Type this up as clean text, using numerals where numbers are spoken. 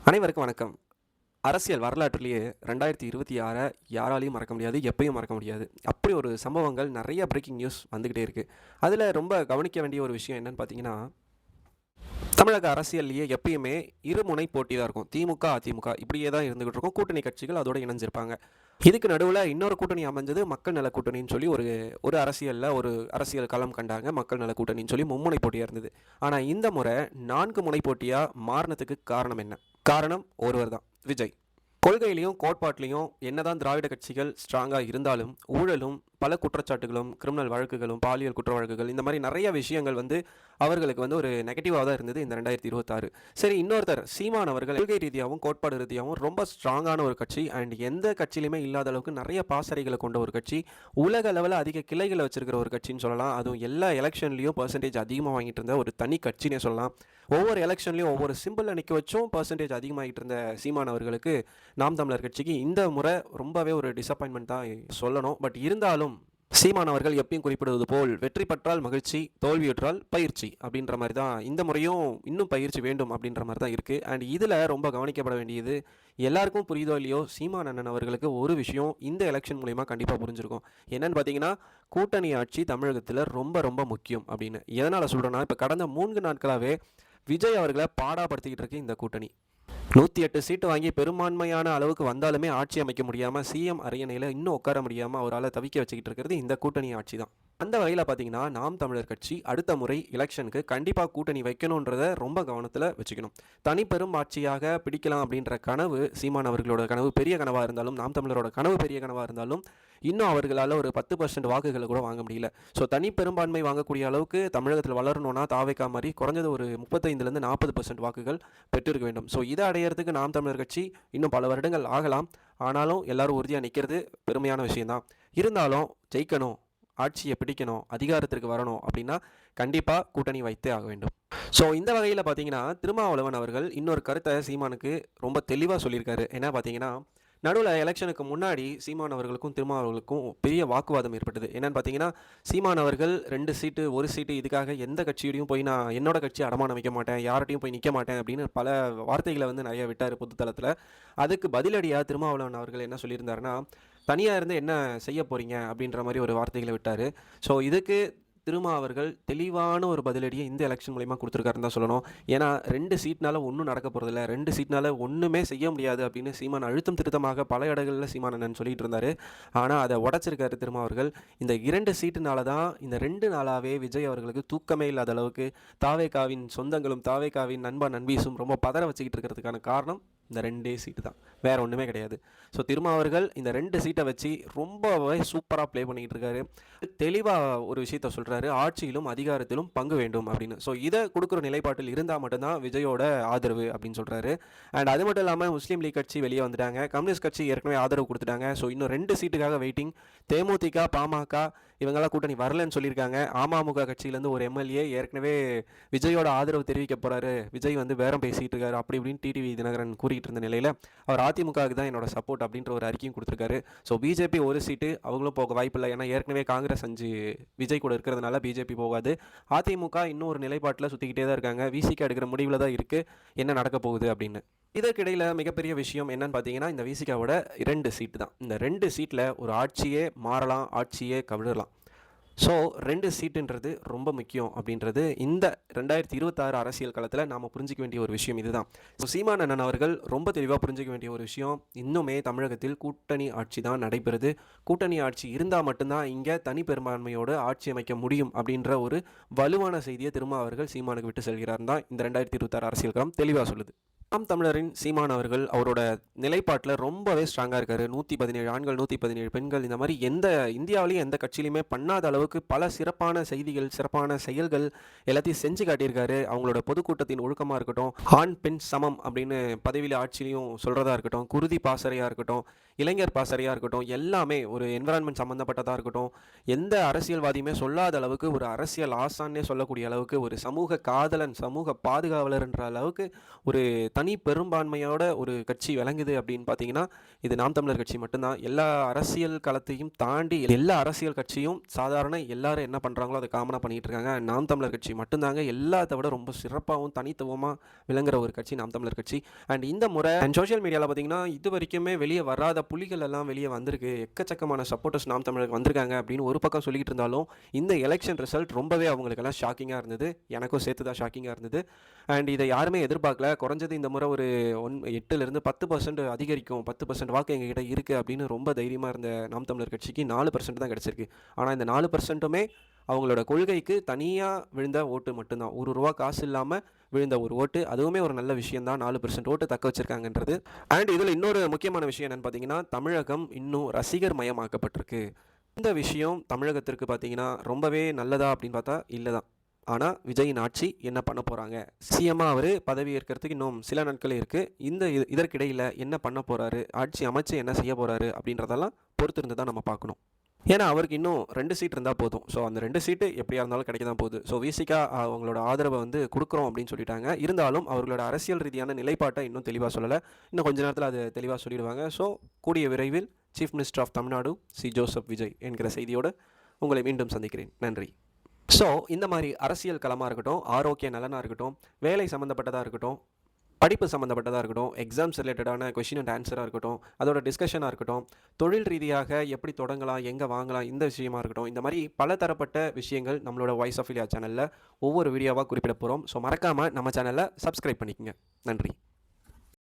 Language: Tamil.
அனைவருக்கும் வணக்கம். அரசியல் வரலாற்றிலேயே 2026 யாராலையும் மறக்க முடியாது, எப்பயும் மறக்க முடியாது. அப்படி ஒரு சம்பவங்கள் நெறைய பிரேக்கிங் நியூஸ் வந்துகிட்டே இருக்கு. அதில ரொம்ப கவனிக்க வேண்டிய ஒரு விஷயம் என்னன்னு பார்த்தீங்கன்னா, தமிழக அரசியல்லயே எப்பயுமே இருமுனை போட்டி தான் இருக்கும். திமுக, அதிமுக இப்படியே தான் இருந்துகிட்டு இருக்கும். கூட்டணி கட்சிகள் அதோட இணைஞ்சிருப்பாங்க. இதுக்கு நடுவுல இன்னொரு கூட்டணி அமைஞ்சது மக்கள் நல கூட்டணின்னு சொல்லி ஒரு ஒரு அரசியல்ல ஒரு அரசியல் களம் கண்டாங்க. மக்கள் நல கூட்டணின்னு சொல்லி மும்முனை போட்டியா இருந்தது. ஆனா இந்த முறை 4 முனை போட்டியா மாறுனதுக்கு காரணம் என்ன? காரணம் ஒருவர் தான். விஜய். கொள்கையிலயும் கோட்பாட்டிலயும் என்னதான் திராவிட கட்சிகள் ஸ்ட்ராங்கா இருந்தாலும் ஊழலும் பல குற்றச்சாட்டுகளும் கிரிமினல் வழக்குகளும் பாலியல் குற்ற வழக்குகள் இந்த மாதிரி நிறைய விஷயங்கள் அவர்களுக்கு ஒரு நெகட்டிவாக தான் இருந்தது இந்த 2026. சரி, இன்னொருத்தர் சீமான் அவர்கள் கொள்கை ரீதியாகவும் கோட்பாடு ரீதியாகவும் ரொம்ப ஸ்ட்ராங்கான ஒரு கட்சி அண்ட் எந்த கட்சியிலுமே இல்லாத அளவுக்கு நிறைய பாசறைகளை கொண்ட ஒரு கட்சி, உலக அளவில் அதிக கிளைகளை வச்சிருக்கிற ஒரு கட்சின்னு சொல்லலாம். அதுவும் எல்லா எலெக்ஷன்லையும் பர்சன்டேஜ் அதிகமாக வாங்கிட்டு இருந்த ஒரு தனி கட்சினே சொல்லலாம். ஒவ்வொரு எலெக்ஷன்லையும் ஒவ்வொரு சிம்பிள் நிற்க வச்சும் பர்சன்டேஜ் அதிகமாகிட்டு இருந்த சீமான் அவர்களுக்கு நாம் தமிழர் கட்சிக்கு இந்த முறை ரொம்பவே ஒரு டிசப்பாயின்மெண்ட் தான் சொல்லணும். பட் இருந்தாலும் சீமான் அவர்கள் எப்பயும் குறிப்பிடுவது போல் வெற்றி பெற்றால் மகிழ்ச்சி, தோல்வியுற்றால் பயிற்சி அப்படின்ற மாதிரி தான் இந்த முறையும் இன்னும் பயிற்சி வேண்டும் அப்படின்ற மாதிரி தான் இருக்குது. அண்ட் இதில் ரொம்ப கவனிக்கப்பட வேண்டியது, எல்லாருக்கும் புரியுதோ இல்லையோ, சீமான் அண்ணன் அவர்களுக்கு ஒரு விஷயம் இந்த எலெக்ஷன் மூலயமா கண்டிப்பாக புரிஞ்சிருக்கும். என்னன்னு பார்த்தீங்கன்னா, கூட்டணி ஆட்சி தமிழகத்தில் ரொம்ப ரொம்ப முக்கியம் அப்படின்னு. எதனால் சொல்கிறேன்னா, இப்போ கடந்த 3 நாட்களாகவே விஜய் அவர்களை பாடாப்படுத்திக்கிட்டு இருக்கு இந்த கூட்டணி. 108 சீட்டு வாங்கி பெரும்பான்மையான அளவுக்கு வந்தாலுமே ஆட்சி அமைக்க முடியாமல் சிஎம் அரியணையில் இன்னும் உட்கார முடியாமல் அவரால் தவிக்க வச்சுக்கிட்டு இருக்கிறது இந்த கூட்டணி ஆட்சி தான். அந்த வகையில் பார்த்தீங்கன்னா, நாம் தமிழர் கட்சி அடுத்த முறை எலெக்ஷனுக்கு கண்டிப்பாக கூட்டணி வைக்கணுன்றத ரொம்ப கவனத்தில் வச்சுக்கணும். தனி பெரும் ஆட்சியாக பிடிக்கலாம் அப்படின்ற கனவு சீமான் அவர்களோட கனவு பெரிய கனவாக இருந்தாலும், நாம் தமிழரோட கனவு பெரிய கனவாக இருந்தாலும், இன்னும் அவர்களால் ஒரு 10% வாக்குகளை கூட வாங்க முடியல. ஸோ தனி பெரும்பான்மை வாங்கக்கூடிய அளவுக்கு தமிழகத்தில் வளரணும்னா தாவேக்கா மாதிரி குறைஞ்சது ஒரு 35% 40% வாக்குகள் பெற்றிருக்க வேண்டும். ஸோ இதை அடையிறதுக்கு நாம் தமிழர் கட்சி இன்னும் பல வருடங்கள் ஆகலாம். ஆனாலும் எல்லாரும் உறுதியாக நிற்கிறது பெருமையான விஷயம்தான். இருந்தாலும் ஜெயிக்கணும், ஆட்சியை பிடிக்கணும், அதிகாரத்திற்கு வரணும் அப்படின்னா கண்டிப்பாக கூட்டணி வைத்தே ஆக வேண்டும். ஸோ இந்த வகையில் பார்த்தீங்கன்னா, திருமாவளவன் அவர்கள் இன்னொரு கருத்தை சீமானுக்கு ரொம்ப தெளிவாக சொல்லியிருக்காரு. என்ன பார்த்தீங்கன்னா, நடுவில் எலெக்ஷனுக்கு முன்னாடி சீமான் அவர்களுக்கும் திருமாவளவர்களுக்கும் பெரிய வாக்குவாதம் ஏற்பட்டது. என்னன்னு பார்த்தீங்கன்னா, சீமான் அவர்கள் 2 சீட்டு 1 சீட்டு இதுக்காக எந்த கட்சியோடையும் போய் நான் என்னோட கட்சி அடமானம் வைக்க மாட்டேன், யார்கிட்டையும் போய் நிற்க மாட்டேன் அப்படின்னு பல வார்த்தைகளை நிறைய விட்டார் பொதுத்தளத்தில். அதுக்கு பதிலடியாக திருமாவளவன் அவர்கள் என்ன சொல்லியிருந்தாருன்னா, தனியாக இருந்து என்ன செய்ய போகிறீங்க அப்படின்ற மாதிரி ஒரு வார்த்தைகளை விட்டார். ஸோ இதுக்கு திருமா அவர்கள் தெளிவான ஒரு பதிலடியை இந்த எலெக்ஷன் மூலமா கொடுத்துருக்காருன்னு தான் சொல்லணும். ஏன்னா 2 சீட்னால ஒன்றும் நடக்க போகிறதில்ல, 2 சீட்னால ஒன்றுமே செய்ய முடியாது அப்படின்னு சீமான் அழுத்தம் திருத்தமாக பல இடங்களில் சீமான் அண்ணன் சொல்லிட்டு இருந்தார். ஆனால் அதை உடச்சிருக்காரு திருமா அவர்கள். இந்த 2 சீட்டுனால தான் இந்த 2 நாளாகவே விஜய் அவர்களுக்கு தூக்கமே இல்லாத அளவுக்கு தாவேகாவின் சொந்தங்களும் தாவேகாவின் நண்பா நண்பீஸும் ரொம்ப பதற வச்சுக்கிட்டு இருக்கிறதுக்கான காரணம் இந்த 2 சீட்டு தான், வேறு ஒன்றுமே கிடையாது. ஸோ திருமா அவர்கள் இந்த 2 சீட்டை வச்சு ரொம்பவே சூப்பராக ப்ளே பண்ணிக்கிட்டு இருக்காரு. தெளிவாக ஒரு விஷயத்த சொல்கிறாரு, ஆட்சியிலும் அதிகாரத்திலும் பங்கு வேண்டும் அப்படின்னு. ஸோ இதை கொடுக்குற நிலைப்பாட்டில் இருந்தால் மட்டும்தான் விஜயோட ஆதரவு அப்படின்னு சொல்கிறாரு. அண்ட் அது மட்டும் இல்லாமல் முஸ்லீம் லீக் கட்சி வெளியே வந்துட்டாங்க, கம்யூனிஸ்ட் கட்சி ஏற்கனவே ஆதரவு கொடுத்துட்டாங்க. ஸோ இன்னும் 2 சீட்டுக்காக வெயிட்டிங். தேமுதிக, பாமக இவங்கெல்லாம் கூட்டணி வரலன்னு சொல்லியிருக்காங்க. அமமுக கட்சியிலேருந்து ஒரு எம்எல்ஏ ஏற்கனவே விஜயோட ஆதரவு தெரிவிக்க போகிறாரு, விஜய் பேரம் பேசிகிட்டு இருக்காரு அப்படி இப்படின்னு டிடிவி தினகரன் கூறிகிட்டு இருந்த நிலையில் அவர் அதிமுகவுக்கு தான் என்னோட சப்போர்ட் அப்படின்ற ஒரு அறிக்கையும் கொடுத்துருக்காரு. ஸோ பிஜேபி ஒரு சீட்டு அவங்களும் போக வாய்ப்பில்லை. ஏன்னா ஏற்கனவே காங்கிரஸ் 5 விஜய் கூட இருக்கிறதுனால பிஜேபி போகாது. அதிமுக இன்னும் ஒரு நிலைப்பாட்டில் சுற்றிக்கிட்டே தான் இருக்காங்க. விசிக்கு எடுக்கிற முடிவில் தான் இருக்குது என்ன நடக்க போகுது அப்படின்னு. இதற்கிடையில் மிகப்பெரிய விஷயம் என்னன்னு பார்த்தீங்கன்னா, இந்த விசிகாவோட 2 சீட்டு தான். இந்த 2 சீட்டில் ஒரு ஆட்சியே மாறலாம், ஆட்சியே கவிழலாம். ஸோ 2 சீட்டுன்றது ரொம்ப முக்கியம் அப்படின்றது இந்த 2026 அரசியல் காலத்தில் நாம் புரிஞ்சிக்க வேண்டிய ஒரு விஷயம் இதுதான். ஸோ சீமான் அண்ணன் அவர்கள் ரொம்ப தெளிவாக புரிஞ்சிக்க வேண்டிய ஒரு விஷயம், இன்னுமே தமிழகத்தில் கூட்டணி ஆட்சி தான் நடைபெறுது. கூட்டணி ஆட்சி இருந்தால் மட்டும்தான் இங்கே தனி பெரும்பான்மையோடு ஆட்சி அமைக்க முடியும் அப்படின்ற ஒரு வலுவான செய்தியை திரும்ப அவர்கள் சீமானுக்கு விட்டு செல்கிறார் தான் இந்த 2026 அரசியல் காலம் தெளிவாக சொல்லுது. நாம் தமிழரின் சீமான் அவர்கள் அவரோட நிலைப்பாட்டில் ரொம்பவே ஸ்ட்ராங்காக இருக்கார். 117 ஆண்கள் 117 பெண்கள் இந்த மாதிரி இந்தியாவிலையும் எந்த கட்சியிலையுமே பண்ணாத அளவுக்கு பல சிறப்பான செய்திகள், சிறப்பான செயல்கள் எல்லாத்தையும் செஞ்சு காட்டியிருக்காரு. அவங்களோட பொதுக்கூட்டத்தின் ஒழுக்கமாக இருக்கட்டும், ஆண் பெண் சமம் அப்படின்னு பதவியில் ஆட்சியிலையும் சொல்கிறதா இருக்கட்டும், குருதி பாசறையாக இருக்கட்டும், இளைஞர் பாசறையாக இருக்கட்டும், எல்லாமே ஒரு என்விரான்மெண்ட் சம்மந்தப்பட்டதாக இருக்கட்டும், எந்த அரசியல்வாதியுமே சொல்லாத அளவுக்கு ஒரு அரசியல் ஆசான்னே சொல்லக்கூடிய அளவுக்கு ஒரு சமூக காதலன், சமூக பாதுகாவலர்ன்ற அளவுக்கு ஒரு தனி பெரும்பான்மையோட ஒரு கட்சி விளங்குது அப்படின்னு பார்த்தீங்கன்னா, இது நாம் தமிழர் கட்சி மட்டும்தான். எல்லா அரசியல் களத்தையும் தாண்டி எல்லா அரசியல் கட்சியும் சாதாரண எல்லாரும் என்ன பண்ணுறாங்களோ அதை காமனாக பண்ணிகிட்டு இருக்காங்க. நாம் தமிழர் கட்சி மட்டும்தாங்க எல்லாத்த விட ரொம்ப சிறப்பாகவும் தனித்துவமாக விளங்குற ஒரு கட்சி நாம் தமிழர் கட்சி. அண்ட் இந்த முறை அண்ட் சோஷியல் மீடியாவில் பார்த்தீங்கன்னா, இது வரைக்குமே வெளியே வராத புலிகள் எல்லாம் வெளியே வந்திருக்கு. எக்கச்சக்கமான சப்போர்ட்டர்ஸ் நாம் தமிழருக்கு வந்திருக்காங்க அப்படின்னு ஒரு பக்கம் சொல்லிக்கிட்டு இருந்தாலும், இந்த எலெக்ஷன் ரிசல்ட் ரொம்பவே அவங்களுக்கெல்லாம் ஷாக்கிங்காக இருந்தது. எனக்கும் சேர்த்து தான் ஷாக்கிங்காக இருந்தது. அண்ட் இதை யாருமே எதிர்பார்க்கல. குறைஞ்சது இந்த முறை ஒரு 8லிருந்து 10% அதிகரிக்கும், 10% வாக்கு எங்ககிட்ட இருக்குது அப்படின்னு ரொம்ப தைரியமாக இருந்த நாம் தமிழர் கட்சிக்கு 4% தான் கிடச்சிருக்கு. ஆனால் இந்த 4%மே அவங்களோட கொள்கைக்கு தனியாக விழுந்த ஓட்டு மட்டும்தான். ரூ. 1 காசு இல்லாமல் விழுந்த ஒரு ஓட்டு. அதுவுமே ஒரு நல்ல விஷயம் தான். 4% ஓட்டு தக்க வச்சிருக்காங்கன்றது. அண்ட் இதில் இன்னொரு முக்கியமான விஷயம் என்னென்னு பார்த்தீங்கன்னா, தமிழகம் இன்னும் ரசிகர் மயமாக்கப்பட்டிருக்கு. இந்த விஷயம் தமிழகத்திற்கு பார்த்தீங்கன்னா ரொம்பவே நல்லதா அப்படின்னு பார்த்தா இல்லை தான். ஆனால் விஜயின் ஆட்சி என்ன பண்ண போகிறாங்க, சிஎம்மாக அவர் பதவி ஏற்கிறதுக்கு இன்னும் சில நாட்களே இருக்குது. இதற்கிடையில் என்ன பண்ண போகிறாரு, ஆட்சி அமைச்சு என்ன செய்ய போகிறாரு அப்படின்றதெல்லாம் பொறுத்திருந்து தான் நம்ம பார்க்கணும். ஏன்னா அவருக்கு இன்னும் 2 சீட் இருந்தால் போதும். ஸோ அந்த 2 சீட்டு எப்படியா இருந்தாலும் கிடைக்க தான் போகுது. ஸோ விசிகா அவங்களோட ஆதரவை வந்து கொடுக்குறோம் அப்படின்னு சொல்லிட்டாங்க. இருந்தாலும் அவர்களோட அரசியல் ரீதியான நிலைப்பாட்டை இன்னும் தெளிவாக சொல்லலை. இன்னும் கொஞ்ச நேரத்தில் அது தெளிவாக சொல்லிடுவாங்க. ஸோ கூடிய விரைவில் chief minister of Tamil Nadu Joseph Vijay என்கிற செய்தியோடு உங்களை மீண்டும் சந்திக்கிறேன். நன்றி. ஸோ இந்த மாதிரி அரசியல் களமாக இருக்கட்டும், ஆரோக்கிய நலனாக இருக்கட்டும், வேலை சம்மந்தப்பட்டதாக இருக்கட்டும், படிப்பு சம்மந்தப்பட்டதாக இருக்கட்டும், எக்ஸாம்ஸ் ரிலேட்டடான கொஷின் அண்ட் ஆன்சராக இருக்கட்டும், அதோட டிஸ்கஷனாக இருக்கட்டும், தொழில் ரீதியாக எப்படி தொடங்கலாம், எங்கே வாங்கலாம், இந்த விஷயமா இருக்கட்டும், இந்த மாதிரி பல தரப்பட்ட விஷயங்கள் நம்மளோட வாய்ஸ் ஆஃப் இந்தியா சேனலில் ஒவ்வொரு வீடியோவாக குறிப்பிட போகிறோம். ஸோ மறக்காமல் நம்ம சேனலை சப்ஸ்கிரைப் பண்ணிக்கங்க. நன்றி.